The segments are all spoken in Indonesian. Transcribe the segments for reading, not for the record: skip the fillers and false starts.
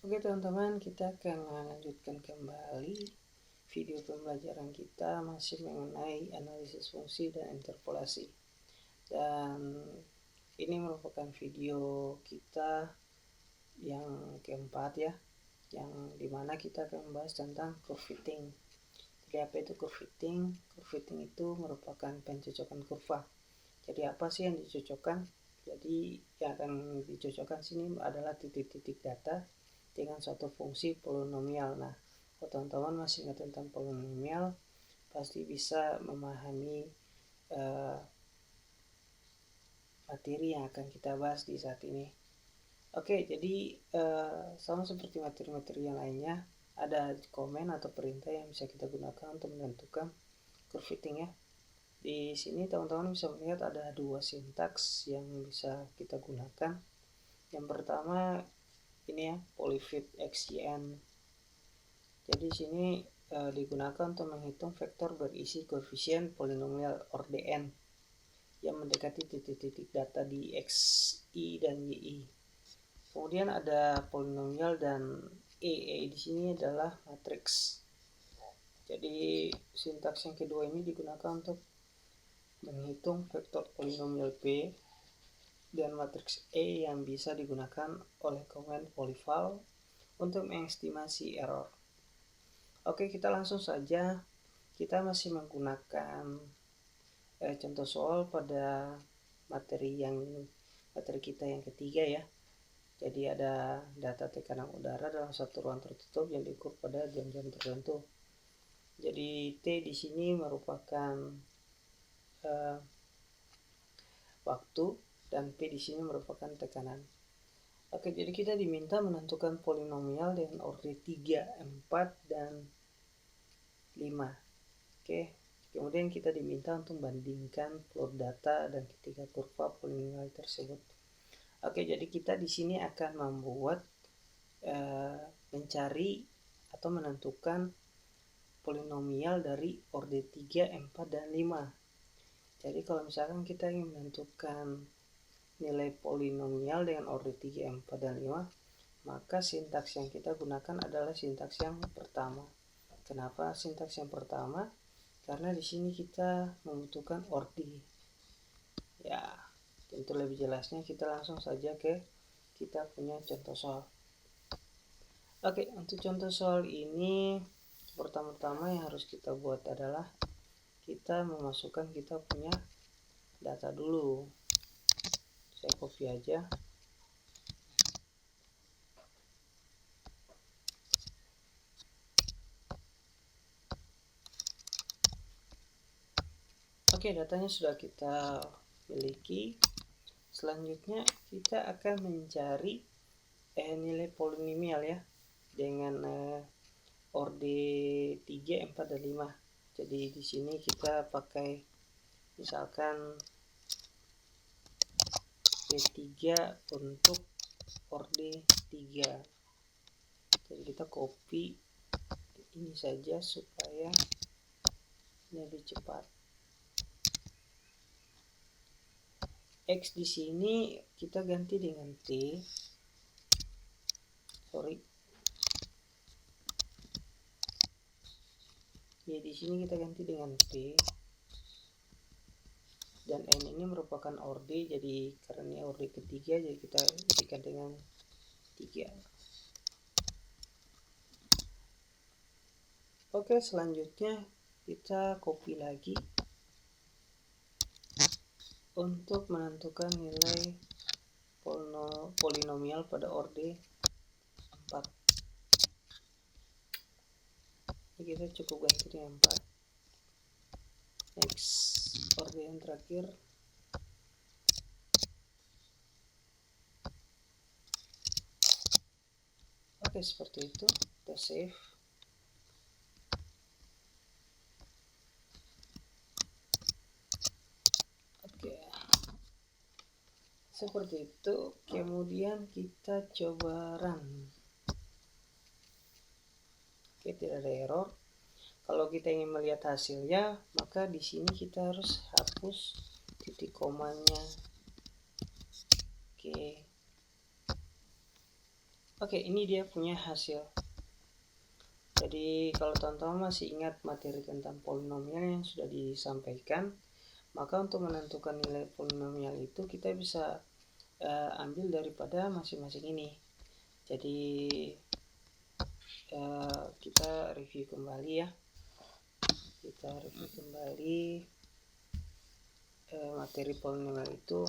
Oke teman-teman, kita akan melanjutkan kembali video pembelajaran kita masih mengenai analisis fungsi dan interpolasi. Dan ini merupakan video kita yang keempat ya, yang dimana kita akan membahas tentang curve fitting. Jadi apa itu curve fitting? Curve fitting itu merupakan pencocokan kurva. Jadi apa sih yang dicocokkan? Jadi yang akan dicocokkan sini adalah titik-titik data dengan suatu fungsi polinomial. Nah, kalau teman-teman masih ingat tentang polinomial, pasti bisa memahami materi yang akan kita bahas di saat ini. Oke, jadi sama seperti materi-materi yang lainnya, ada komen atau perintah yang bisa kita gunakan untuk menentukan curve fitting ya. Di sini teman-teman bisa melihat ada dua sintaks yang bisa kita gunakan. Yang pertama ini ya, polyfit XYN. Jadi sini digunakan untuk menghitung vektor berisi koefisien polinomial ordn yang mendekati titik-titik data di XI dan YI. Kemudian ada polinomial dan E di sini adalah matriks. Jadi sintaks yang kedua ini digunakan untuk menghitung vektor polinomial P dan matriks E yang bisa digunakan oleh komen polyval untuk mengestimasi error. Oke, kita langsung saja. Kita masih menggunakan contoh soal pada materi kita yang ketiga ya. Jadi ada data tekanan udara dalam satu ruang tertutup yang diukur pada jam-jam tertentu. Jadi T di sini merupakan waktu dan P di sini merupakan tekanan. Oke, jadi kita diminta menentukan polinomial dengan orde 3, 4, dan 5. Oke, kemudian kita diminta untuk membandingkan plot data dan ketiga kurva polinomial tersebut. Oke, jadi kita di sini akan membuat mencari atau menentukan polinomial dari orde 3, 4, dan 5. Jadi kalau misalkan kita ingin menentukan nilai polinomial dengan orde 3, 4, dan 5, maka sintaks yang kita gunakan adalah sintaks yang pertama. Kenapa sintaks yang pertama? Karena di sini kita membutuhkan orde. Ya, tentu lebih jelasnya kita langsung saja ke kita punya contoh soal. Oke, untuk contoh soal ini pertama-tama yang harus kita buat adalah kita memasukkan kita punya data dulu. Saya copy aja. Oke, datanya sudah kita miliki. Selanjutnya kita akan mencari nilai polinomial ya dengan orde 3, 4, dan 5. Jadi di sini kita pakai misalkan P3 untuk orde 3. Jadi kita copy ini saja supaya lebih cepat. X di sini kita ganti dengan T. Y di sini kita ganti dengan P. Dan N ini merupakan orde, jadi karena ini orde ketiga, jadi kita gantikan dengan 3. Oke, selanjutnya kita copy lagi untuk menentukan nilai polinomial pada orde 4. Ini kita cukup ganti dengan 4. Next, orde yang terakhir. Oke, seperti itu. Kita save. Oke, seperti itu. Kemudian kita coba run. Oke, tidak ada error. Kalau kita ingin melihat hasilnya, maka di sini kita harus hapus titik komanya. Oke, ini dia punya hasil. Jadi kalau teman-teman masih ingat materi tentang polinomial yang sudah disampaikan, maka untuk menentukan nilai polinomial itu kita bisa ambil daripada masing-masing ini. Jadi kita review kembali ya. Kita review kembali materi polinomial itu.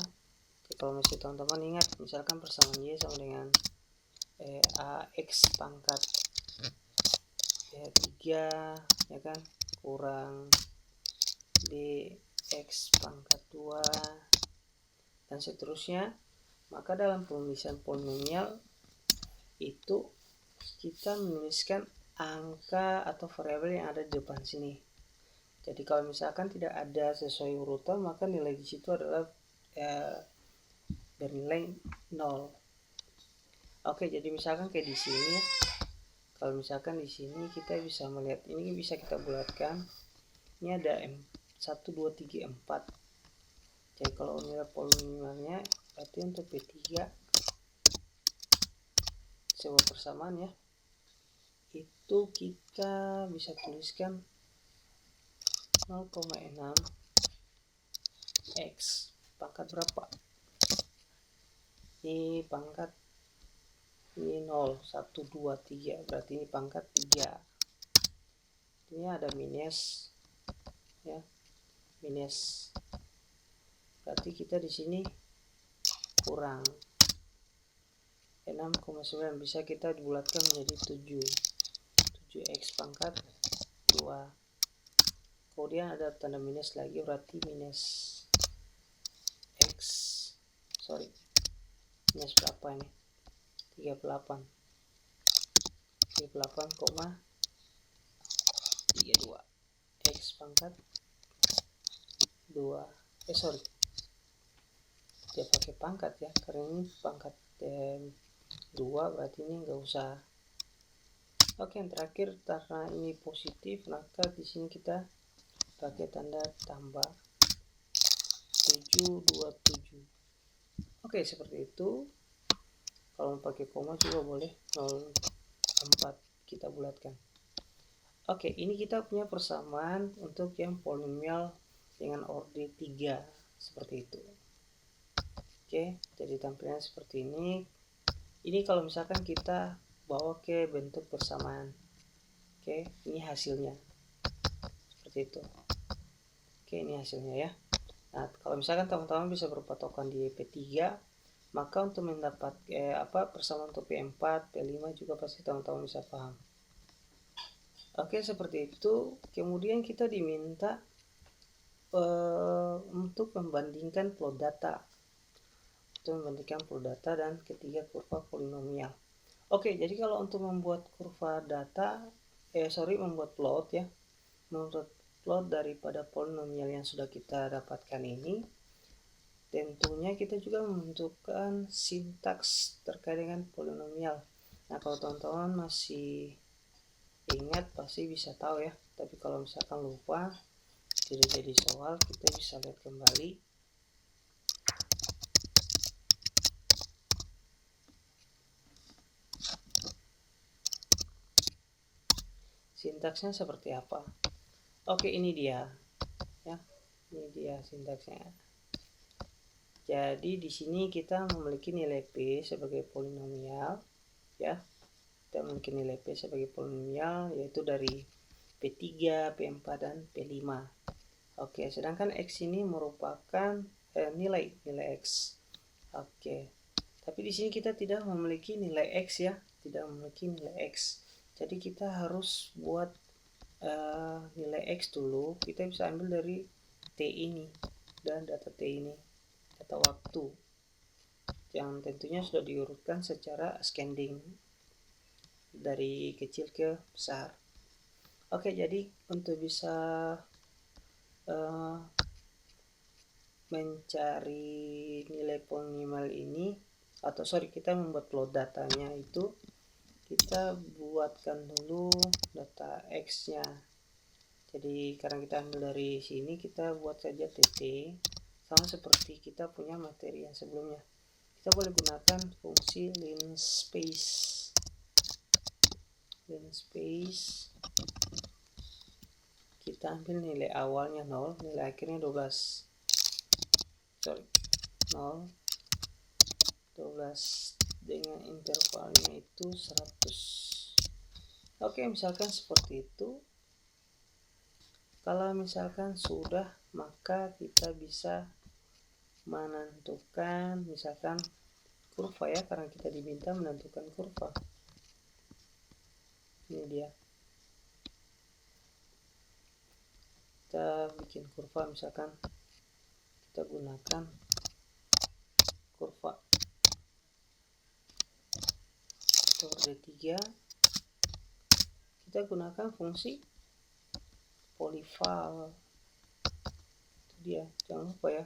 Jadi kalau masih teman-teman ingat, misalkan persamaan Y sama dengan AX pangkat 3 ya kan, kurang BX pangkat 2 dan seterusnya. Maka dalam penulisan polinomial itu kita menuliskan angka atau variabel yang ada di depan sini. Jadi kalau misalkan tidak ada sesuai urutan, maka nilai di situ adalah bernilai 0. Oke, jadi misalkan kayak di sini, kalau misalkan di sini kita bisa melihat, ini bisa kita bulatkan. Ini ada 1, 2, 3, 4. Jadi kalau nilai polinomialnya berarti untuk P3 sebuah persamaan ya, itu kita bisa tuliskan 0,6 X pangkat berapa? Ini pangkat ini 0, 1, 2, 3, berarti ini pangkat 3. Ini ada minus ya, minus, berarti kita di sini kurang 6,9, bisa kita dibulatkan menjadi 7x pangkat 2. Kemudian ada tanda minus lagi, berarti minus x, minus berapa ini, 38,32 x pangkat 2. Dia pakai pangkat ya, karena ini pangkat 2, berarti ini nggak usah. Oke, yang terakhir, karena ini positif, maka di sini kita pakai tanda tambah 727. Oke, seperti itu. Kalau pakai koma juga boleh, 0,4 kita bulatkan. Oke, ini kita punya persamaan untuk yang polinomial dengan orde 3 seperti itu. Oke, jadi tampilannya seperti ini. Ini kalau misalkan kita bawa ke bentuk persamaan. Oke, ini hasilnya seperti itu. Oke, ini hasilnya ya. Nah, kalau misalkan teman-teman bisa berpatokan di P3, maka untuk mendapat persamaan untuk P4, P5 juga pasti teman-teman bisa paham. Oke, seperti itu. Kemudian kita diminta untuk membandingkan plot data. Untuk membandingkan plot data dan ketiga kurva polinomial. Oke, jadi kalau untuk membuat kurva data, membuat plot ya, membuat plot daripada polinomial yang sudah kita dapatkan ini, tentunya kita juga membutuhkan sintaks terkait dengan polinomial. Nah, kalau teman-teman masih ingat pasti bisa tahu ya, tapi kalau misalkan lupa, tidak jadi soal, kita bisa lihat kembali. Sintaksnya seperti apa? Oke, ini dia ya, ini dia sintaksnya. Jadi di sini kita memiliki nilai P sebagai polinomial ya. Kita memiliki nilai P sebagai polinomial yaitu dari P3, P4 dan P5. Oke, sedangkan X ini merupakan nilai X. Oke. Tapi di sini kita tidak memiliki nilai X ya, tidak memiliki nilai X. Jadi kita harus buat nilai X dulu. Kita bisa ambil dari T ini dan data T ini, data waktu yang tentunya sudah diurutkan secara ascending dari kecil ke besar. Oke, jadi untuk bisa mencari nilai polinomial ini, kita membuat plot datanya itu, kita buatkan dulu data X nya. Jadi karena kita ambil dari sini, kita buat saja TT sama seperti kita punya materi yang sebelumnya. Kita boleh gunakan fungsi linspace dan space, kita ambil nilai awalnya 0, nilai akhirnya 12, 0, 12 dengan intervalnya itu 100. Oke, misalkan seperti itu. Kalau misalkan sudah, maka kita bisa menentukan misalkan kurva ya, karena kita diminta menentukan kurva. Ini dia. Kita bikin kurva, misalkan kita gunakan kurva D3, kita gunakan fungsi polyval. Itu dia, jangan lupa ya.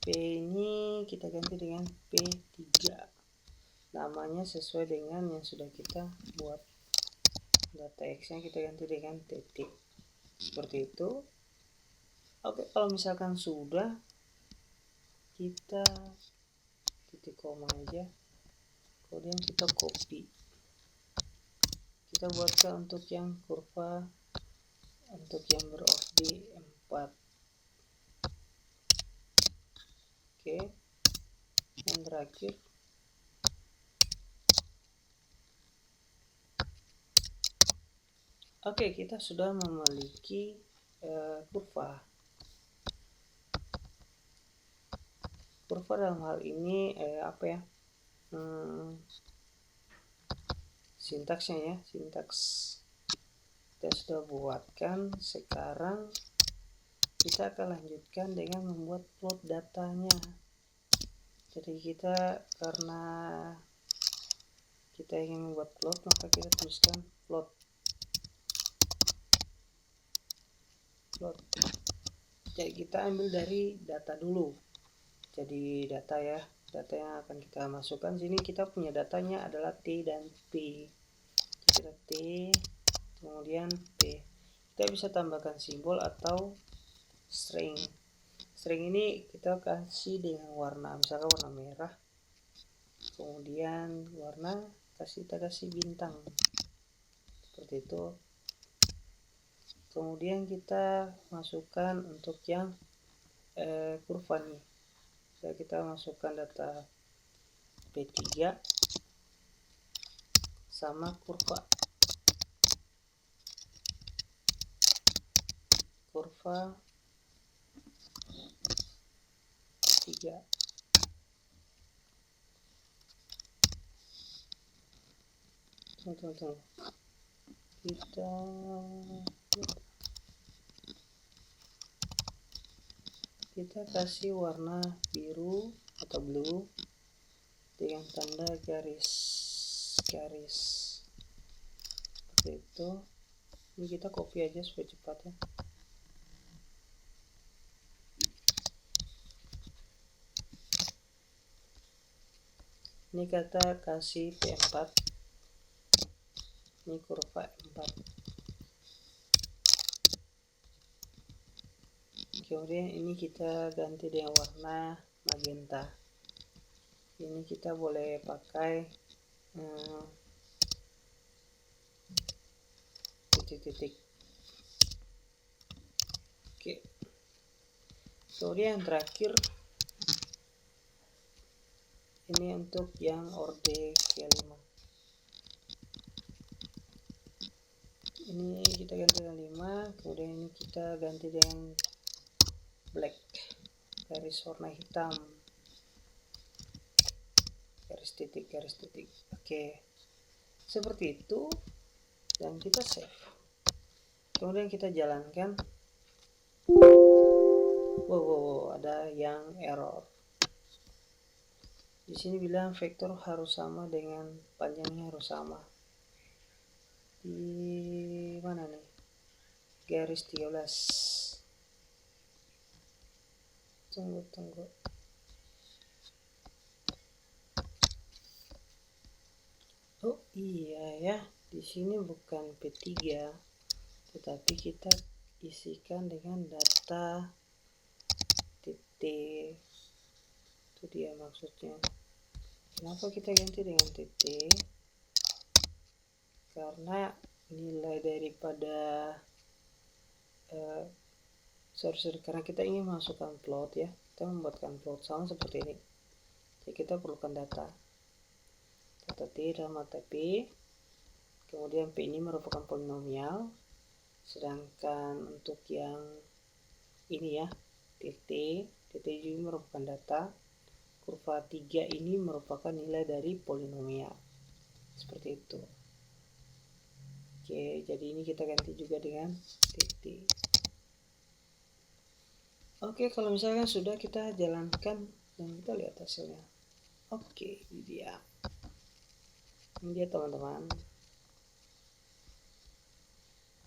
P ini kita ganti dengan P3, namanya sesuai dengan yang sudah kita buat. Data X nya kita ganti dengan titik, seperti itu. Oke, kalau misalkan sudah, kita titik koma aja, kemudian kita copy, kita buatkan untuk yang kurva untuk yang berordi 4. Oke, yang terakhir kita sudah memiliki kurva dalam hal ini sintaksnya ya, sintaks kita sudah buatkan. Sekarang kita akan lanjutkan dengan membuat plot datanya. Jadi karena kita ingin membuat plot, maka kita tuliskan plot. Jadi kita ambil dari data dulu. Jadi data ya, data yang akan kita masukkan sini, kita punya datanya adalah T dan P. Kita T, kemudian P. Kita bisa tambahkan simbol atau string. String ini kita kasih dengan warna, misalkan warna merah, kemudian warna kita kasih bintang, seperti itu. Kemudian kita masukkan untuk yang kurva nih. Jadi kita masukkan data P3 sama kurva 3. Tunggu. Kita kasih warna biru atau blue dengan tanda garis seperti itu. Ini kita copy aja supaya cepat ya. Ini kita kasih P4, ini kurva 4. Kemudian ini kita ganti dengan warna magenta. Ini kita boleh pakai titik-titik. Oke. Kemudian yang terakhir ini untuk yang orde K5. Ini kita ganti dengan 5, kemudian ini kita ganti dengan black, garis warna hitam, garis titik. Oke, seperti itu, dan kita save. Kemudian kita jalankan. Wow, ada yang error. Di sini bilang vektor harus sama dengan panjangnya harus sama. Di mana nih? Garis 13. Tunggu. Oh iya ya, di sini bukan P3, tetapi kita isikan dengan data titik. Itu dia maksudnya. Kenapa kita ganti dengan TT? Karena nilai daripada karena kita ingin masukkan plot ya, kita membuatkan plot sama seperti ini. Jadi kita perlukan data T dalam mata P, kemudian P ini merupakan polinomial, sedangkan untuk yang ini ya, TT juga merupakan data. Kurva 3 ini merupakan nilai dari polinomial, seperti itu. Oke, jadi ini kita ganti juga dengan TT. Oke, kalau misalkan sudah kita jalankan dan kita lihat hasilnya. Oke, ini dia teman-teman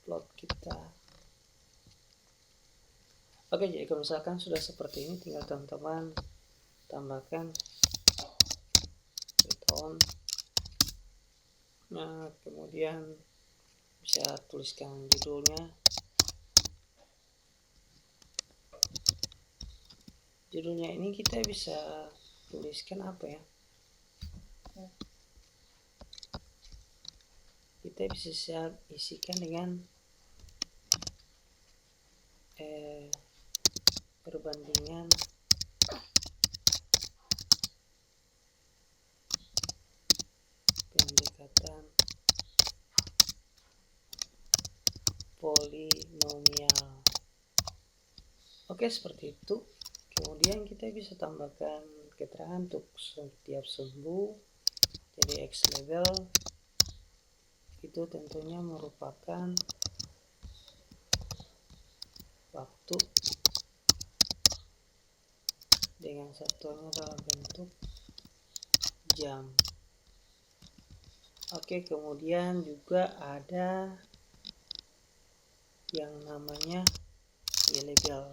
plot kita. Oke, jadi kalau misalkan sudah seperti ini, tinggal teman-teman tambahkan return. Nah, kemudian bisa tuliskan judulnya. Judulnya ini kita bisa tuliskan apa ya? Kita bisa isikan dengan perbandingan pendekatan polinomial. Oke, seperti itu. Kemudian kita bisa tambahkan keterangan untuk setiap sumbu. Jadi X level itu tentunya merupakan waktu dengan satuannya dalam bentuk jam. Oke, kemudian juga ada yang namanya Y-level.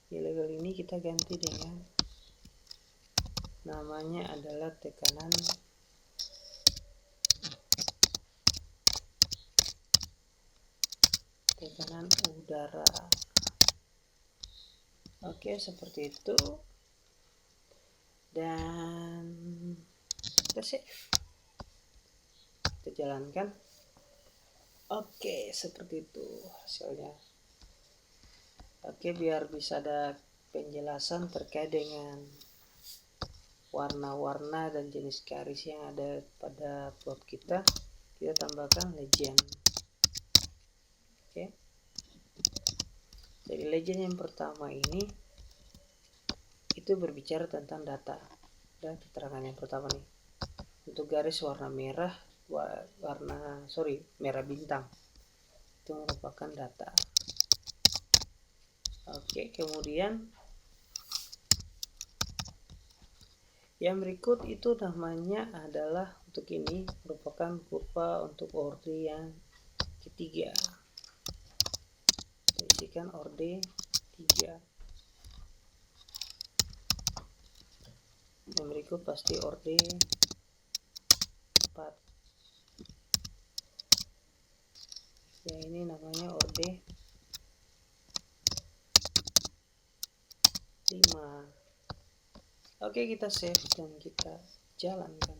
Y-level ini kita ganti dengan namanya adalah tekanan udara. Oke, seperti itu. Dan kita save. Kita jalankan. Oke, seperti itu hasilnya. Oke, biar bisa ada penjelasan terkait dengan warna-warna dan jenis garis yang ada pada plot kita tambahkan legend. Oke. Jadi legend yang pertama ini itu berbicara tentang data. Dan keterangan yang pertama nih. Untuk garis warna merah, merah bintang. Itu merupakan data. Oke, kemudian yang berikut itu namanya adalah untuk ini merupakan kurva untuk orde yang ketiga. Kita isikan orde 3. Yang berikut pasti orde 4. Yang ini namanya orde 5. Oke, kita save dan kita jalankan.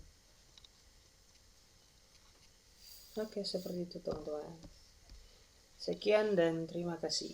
Oke, seperti itu teman-teman. Sekian dan terima kasih.